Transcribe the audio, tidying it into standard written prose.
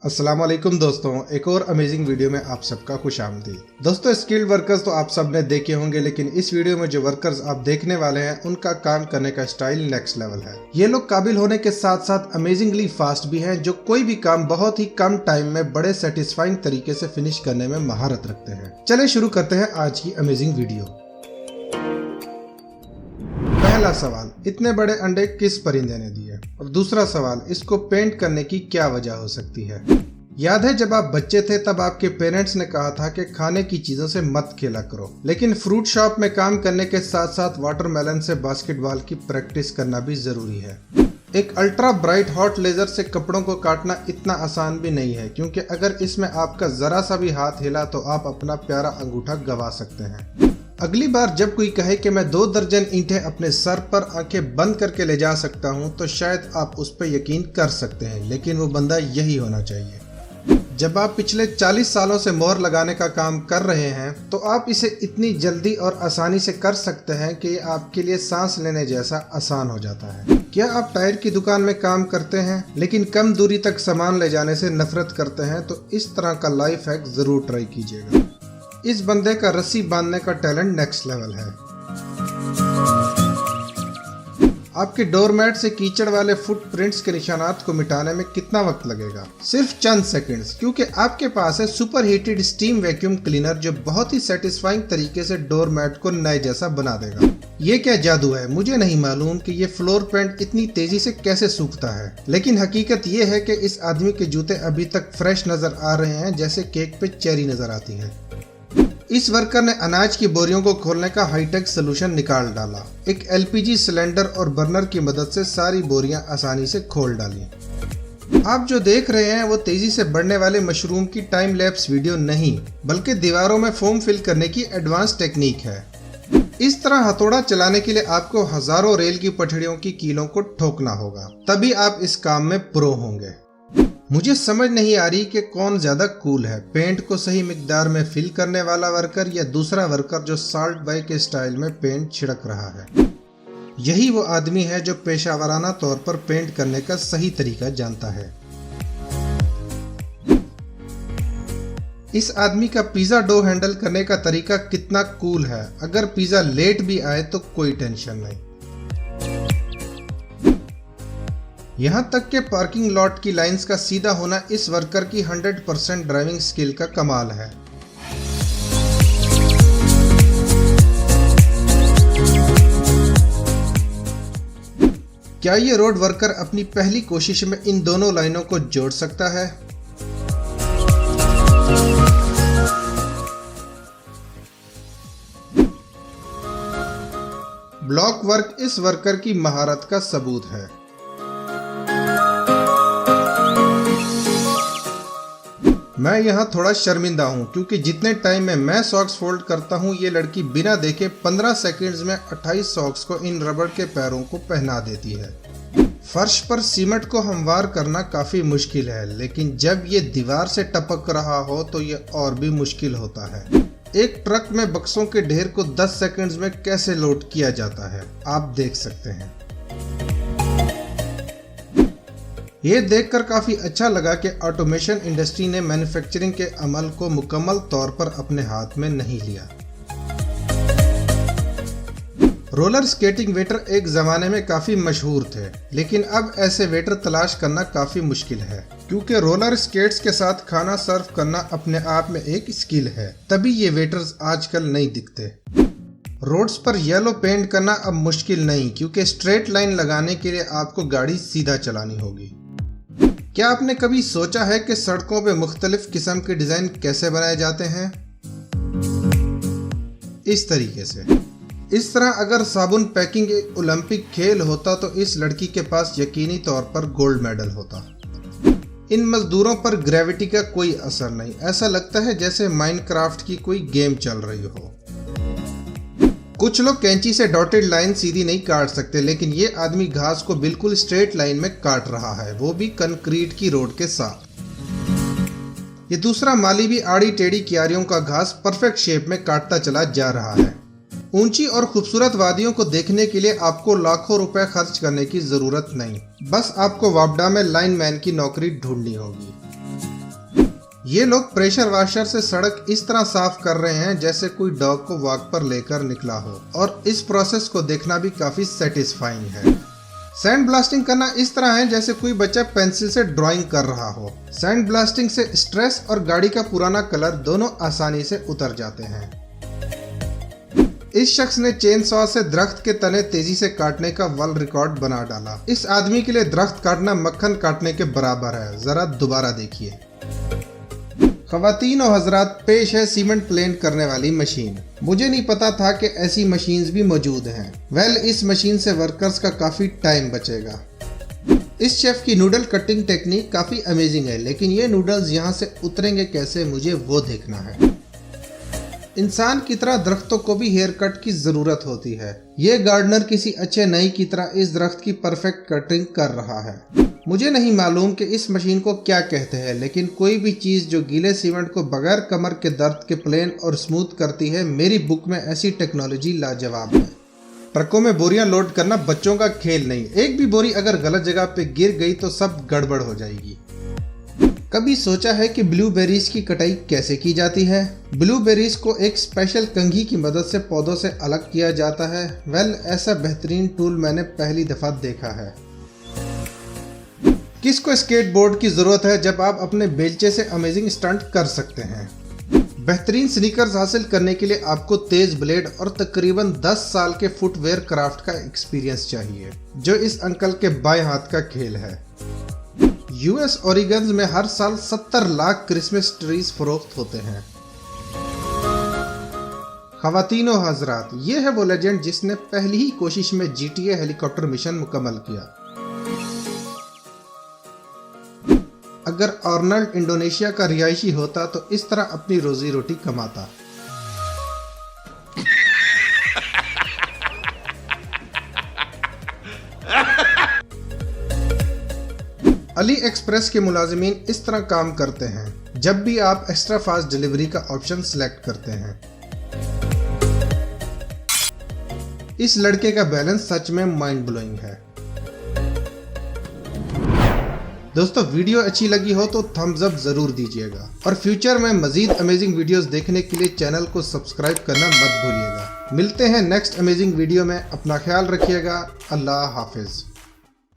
अस्सलाम वालेकुम दोस्तों, एक और अमेजिंग वीडियो में आप सबका खुशामदीद। दोस्तों, स्किल्ड वर्कर्स तो आप सब ने देखे होंगे, लेकिन इस वीडियो में जो वर्कर्स आप देखने वाले हैं उनका काम करने का स्टाइल नेक्स्ट लेवल है। ये लोग काबिल होने के साथ साथ अमेजिंगली फास्ट भी हैं, जो कोई भी काम बहुत ही कम टाइम में बड़े सेटिस्फाइंग तरीके से फिनिश करने में महारत रखते हैं। चलिए शुरू करते हैं आज की अमेजिंग वीडियो। पहला सवाल, इतने बड़े अंडे किस परिंदे ने दिए? और दूसरा सवाल, इसको पेंट करने की क्या वजह हो सकती है? याद है जब आप बच्चे थे तब आपके पेरेंट्स ने कहा था कि खाने की चीजों से मत खेला करो, लेकिन फ्रूट शॉप में काम करने के साथ साथ वाटरमेलन से बास्केटबॉल की प्रैक्टिस करना भी जरूरी है। एक अल्ट्रा ब्राइट हॉट लेजर से कपड़ों को काटना इतना आसान भी नहीं है, क्योंकि अगर इसमें आपका जरा सा भी हाथ हिला तो आप अपना प्यारा अंगूठा गंवा सकते हैं। अगली बार जब कोई कहे कि मैं 2 दर्जन ईंटें अपने सर पर आंखें बंद करके ले जा सकता हूं, तो शायद आप उस पर यकीन कर सकते हैं, लेकिन वो बंदा यही होना चाहिए। जब आप पिछले 40 सालों से मोहर लगाने का काम कर रहे हैं, तो आप इसे इतनी जल्दी और आसानी से कर सकते हैं कि ये आपके लिए सांस लेने जैसा आसान हो जाता है। क्या आप टायर की दुकान में काम करते हैं लेकिन कम दूरी तक सामान ले जाने से नफरत करते हैं? तो इस तरह का लाइफ हैक जरूर ट्राई कीजिएगा। इस बंदे का रस्सी बांधने का टैलेंट नेक्स्ट लेवल है। आपके डोरमैट से कीचड़ वाले फुटप्रिंट्स के निशानात को मिटाने में कितना वक्त लगेगा? सिर्फ चंद सेकंड्स, क्योंकि आपके पास है super heated steam vacuum cleaner, जो बहुत ही सेटिस्फाइंग तरीके से डोरमैट को नए जैसा बना देगा। ये क्या जादू है? मुझे नहीं मालूम कि ये फ्लोर पेंट इतनी तेजी से कैसे सूखता है, लेकिन हकीकत ये है कि इस आदमी के जूते अभी तक फ्रेश नजर आ रहे हैं, जैसे केक पे चेरी नजर आती है। इस वर्कर ने अनाज की बोरियों को खोलने का हाईटेक सोल्यूशन निकाल डाला। एक एलपीजी सिलेंडर और बर्नर की मदद से सारी बोरियां आसानी से खोल डाली। आप जो देख रहे हैं वो तेजी से बढ़ने वाले मशरूम की टाइम लैप्स वीडियो नहीं, बल्कि दीवारों में फोम फिल करने की एडवांस टेक्निक है। इस तरह हथौड़ा चलाने के लिए आपको हजारों रेल की पटरियों की कीलों को ठोकना होगा, तभी आप इस काम में प्रो होंगे। मुझे समझ नहीं आ रही कि कौन ज्यादा कूल है, पेंट को सही मिकदार में फिल करने वाला वर्कर या दूसरा वर्कर जो साल्ट बाई के स्टाइल में पेंट छिड़क रहा है। यही वो आदमी है जो पेशावराना तौर पर पेंट करने का सही तरीका जानता है। इस आदमी का पिज्जा डो हैंडल करने का तरीका कितना कूल है। अगर पिज्जा लेट भी आए तो कोई टेंशन नहीं। यहाँ तक के पार्किंग लॉट की लाइंस का सीधा होना इस वर्कर की 100% ड्राइविंग स्किल का कमाल है। क्या ये रोड वर्कर अपनी पहली कोशिश में इन दोनों लाइनों को जोड़ सकता है? ब्लॉक वर्क इस वर्कर की महारत का सबूत है। मैं यहाँ थोड़ा शर्मिंदा हूँ, क्योंकि जितने टाइम में मैं सॉक्स फोल्ड करता हूँ, ये लड़की बिना देखे 15 सेकंड्स में 28 सॉक्स को इन रबड़ के पैरों को पहना देती है। फर्श पर सीमेंट को हमवार करना काफी मुश्किल है, लेकिन जब ये दीवार से टपक रहा हो तो ये और भी मुश्किल होता है। एक ट्रक में बक्सों के ढेर को 10 सेकंड्स में कैसे लोड किया जाता है, आप देख सकते हैं। ये देखकर काफी अच्छा लगा कि ऑटोमेशन इंडस्ट्री ने मैन्युफैक्चरिंग के अमल को मुकम्मल तौर पर अपने हाथ में नहीं लिया। रोलर स्केटिंग वेटर एक जमाने में काफी मशहूर थे, लेकिन अब ऐसे वेटर तलाश करना काफी मुश्किल है, क्योंकि रोलर स्केट्स के साथ खाना सर्व करना अपने आप में एक स्किल है, तभी ये वेटर्स आजकल नहीं दिखते। रोड्स पर येलो पेंट करना अब मुश्किल नहीं, क्योंकि स्ट्रेट लाइन लगाने के लिए आपको गाड़ी सीधा चलानी होगी। क्या आपने कभी सोचा है कि सड़कों पे मुख्तलिफ किस्म के डिजाइन कैसे बनाए जाते हैं? इस तरीके से। इस तरह अगर साबुन पैकिंग एक ओलंपिक खेल होता तो इस लड़की के पास यकीनी तौर पर गोल्ड मेडल होता। इन मजदूरों पर ग्रेविटी का कोई असर नहीं, ऐसा लगता है जैसे माइनक्राफ्ट की कोई गेम चल रही हो। कुछ लोग कैंची से डॉटेड लाइन सीधी नहीं काट सकते, लेकिन ये आदमी घास को बिल्कुल स्ट्रेट लाइन में काट रहा है, वो भी कंक्रीट की रोड के साथ। ये दूसरा माली भी आड़ी टेढ़ी क्यारियों का घास परफेक्ट शेप में काटता चला जा रहा है। ऊंची और खूबसूरत वादियों को देखने के लिए आपको लाखों रुपए खर्च करने की जरूरत नहीं, बस आपको वापडा में लाइनमैन की नौकरी ढूंढनी होगी। ये लोग प्रेशर वॉशर से सड़क इस तरह साफ कर रहे हैं जैसे कोई डॉग को वॉक पर लेकर निकला हो, और इस प्रोसेस को देखना भी काफी सेटिस्फाइंग है। सैंड ब्लास्टिंग करना इस तरह है जैसे कोई बच्चा पेंसिल से ड्राइंग कर रहा हो। सैंड ब्लास्टिंग से स्ट्रेस और गाड़ी का पुराना कलर दोनों आसानी से उतर जाते हैं। इस शख्स ने चेन सॉ से दरख्त के तने तेजी से काटने का वर्ल्ड रिकॉर्ड बना डाला। इस आदमी के लिए दरख्त काटना मक्खन काटने के बराबर है। जरा दोबारा देखिए। ख़वातीन और हजरात, पेश है सीमेंट प्लेन करने वाली मशीन। मुझे नहीं पता था कि ऐसी मशीन्स भी मौजूद हैं। इस मशीन से वर्कर्स का काफ़ी टाइम बचेगा। इस शेफ की नूडल कटिंग टेक्निक काफ़ी अमेजिंग है, लेकिन ये नूडल्स यहाँ से उतरेंगे कैसे, मुझे वो देखना है। इंसान की तरह दरख्तों को भी हेयर कट की ज़रूरत होती है। ये गार्डनर किसी अच्छे नई की तरह इस दरख्त की परफेक्ट कटिंग कर रहा है। मुझे नहीं मालूम कि इस मशीन को क्या कहते हैं, लेकिन कोई भी चीज़ जो गीले सीमेंट को बगैर कमर के दर्द के प्लेन और स्मूथ करती है, मेरी बुक में ऐसी टेक्नोलॉजी लाजवाब है। ट्रकों में बोरियां लोड करना बच्चों का खेल नहीं। एक भी बोरी अगर गलत जगह पे गिर गई तो सब गड़बड़ हो जाएगी। कभी सोचा है कि ब्लूबेरीज की कटाई कैसे की जाती है? ब्लूबेरीज को एक स्पेशल कंघी की मदद से पौधों से अलग किया जाता है। ऐसा बेहतरीन टूल मैंने पहली दफा देखा है। किसको स्केटबोर्ड की जरूरत है जब आप अपने बेलचे से अमेजिंग स्टंट कर सकते हैं? बेहतरीन स्नीकर्स हासिल करने के लिए आपको तेज ब्लेड और तकरीबन 10 साल के फुटवेयर क्राफ्ट का एक्सपीरियंस चाहिए, जो इस अंकल के बाएं हाथ का खेल है। यूएस ओरिगन में हर साल 70 लाख क्रिसमस ट्रीज फरोख्त होते हैं। ख़वातीन और हजरात, ये है वो लेजेंड जिसने पहली ही कोशिश में GTA हेलीकॉप्टर मिशन मुकम्मल किया। अगर आर्नल्ड इंडोनेशिया का रिहायशी होता तो इस तरह अपनी रोजी रोटी कमाता। अली एक्सप्रेस के मुलाजिमीन इस तरह काम करते हैं जब भी आप एक्स्ट्रा फास्ट डिलीवरी का ऑप्शन सिलेक्ट करते हैं। इस लड़के का बैलेंस सच में माइंड ब्लोइंग है। दोस्तों, वीडियो अच्छी लगी हो तो थम्स अप जरूर दीजिएगा, और फ्यूचर में मजीद अमेजिंग वीडियोस देखने के लिए चैनल को सब्सक्राइब करना मत भूलिएगा। मिलते हैं नेक्स्ट अमेजिंग वीडियो में। अपना ख्याल रखिएगा। अल्लाह हाफिज।